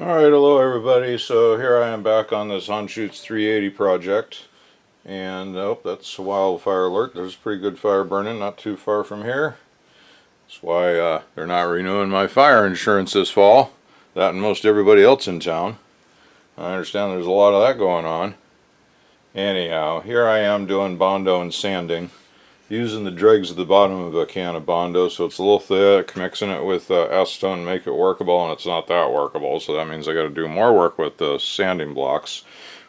Alright, hello everybody. So here I am back on this Anschutz 380 project. And oh, that's a wildfire alert. There's a pretty good fire burning not too far from here. That's why they're not renewing my fire insurance this fall. That and most everybody else in town. I understand there's a lot of that going on. Anyhow, here I am doing Bondo and sanding. Using the dregs at the bottom of a can of Bondo, so it's a little thick, mixing it with acetone to make it workable, and it's not that workable, so that means I got to do more work with the sanding blocks,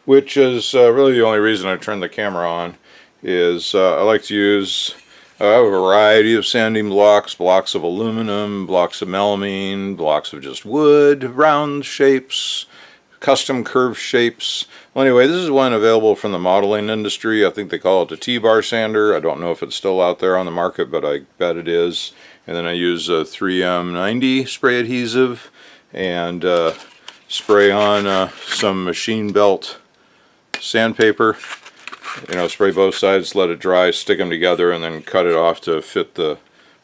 which is really the only reason I turned the camera on. Is I like to use a variety of sanding blocks, blocks of aluminum, blocks of melamine, blocks of just wood, round shapes, custom curved shapes. Well, anyway, this is one available from the modeling industry. I think they call it a T-bar sander. I don't know if it's still out there on the market, but I bet it is. And then I use a 3M90 spray adhesive and spray on some machine belt sandpaper. You know, spray both sides, let it dry, stick them together, and then cut it off to fit the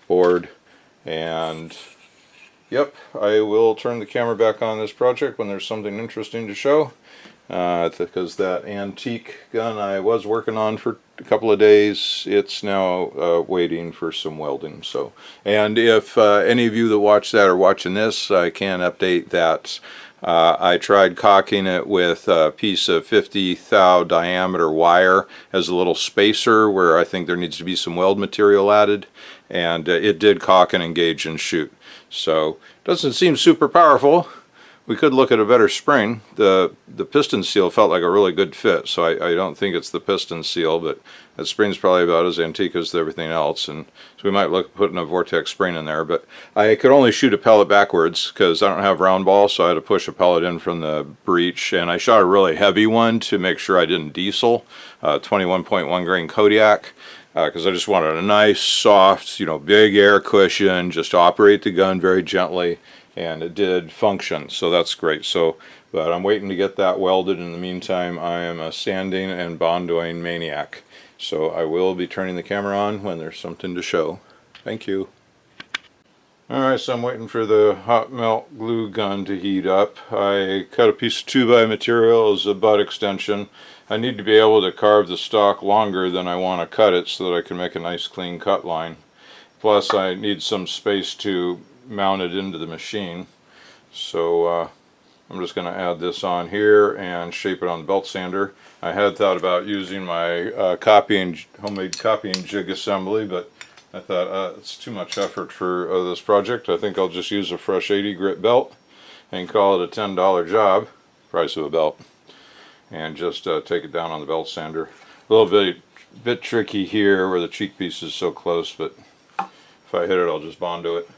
board. And yep, I will turn the camera back on this project when there's something interesting to show. Because that antique gun I was working on for a couple of days, it's now waiting for some welding. So, and if any of you that watch that are watching this, I can update that I tried caulking it with a piece of 50 thou diameter wire as a little spacer where I think there needs to be some weld material added, and it did caulk and engage and shoot. So, doesn't seem super powerful. We could look at a better spring. The piston seal felt like a really good fit, so I don't think it's the piston seal, but that spring's probably about as antique as everything else, and so we might look at putting a Vortex spring in there. But I could only shoot a pellet backwards because I don't have round ball, so I had to push a pellet in from the breech, and I shot a really heavy one to make sure I didn't diesel, 21.1 grain Kodiak. Because I just wanted a nice, soft, big air cushion, just to operate the gun very gently, and it did function, so that's great. So, but I'm waiting to get that welded. In the meantime, I am a sanding and bondoing maniac. So I will be turning the camera on when there's something to show. Thank you. Alright, so I'm waiting for the hot melt glue gun to heat up. I cut a piece of 2x material as a butt extension. I need to be able to carve the stock longer than I want to cut it so that I can make a nice clean cut line. Plus I need some space to mount it into the machine. So I'm just going to add this on here and shape it on the belt sander. I had thought about using my homemade copying jig assembly, but I thought it's too much effort for this project. I think I'll just use a fresh 80 grit belt and call it a $10 job, price of a belt, and just take it down on the belt sander. A little bit tricky here where the cheek piece is so close, but if I hit it, I'll just Bondo it.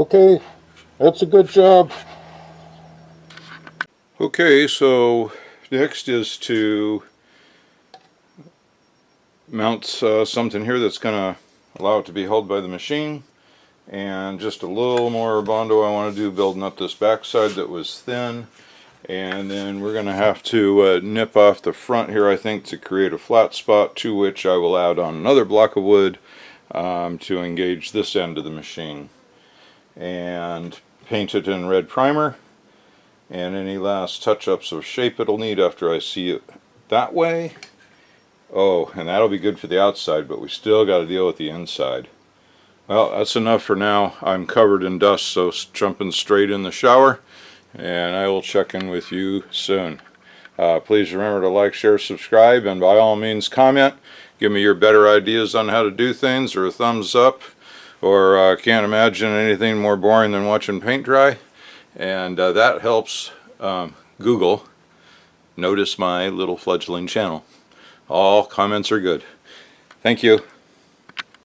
Okay, that's a good job. Okay, so next is to mount something here that's going to allow it to be held by the machine, and just a little more bondo I want to do building up this backside that was thin, and then we're going to have to nip off the front here, I think, to create a flat spot, to which I will add on another block of wood to engage this end of the machine, and paint it in red primer. And any last touch-ups of shape it'll need after I see it that way. Oh, and that'll be good for the outside, but we still got to deal with the inside. Well, that's enough for now. I'm covered in dust, so jumping straight in the shower, and I will check in with you soon. Please remember to like, share, subscribe, and by all means comment. Give me your better ideas on how to do things, or a thumbs up, or can't imagine anything more boring than watching paint dry. And that helps Google notice my little fledgling channel. All comments are good. Thank you.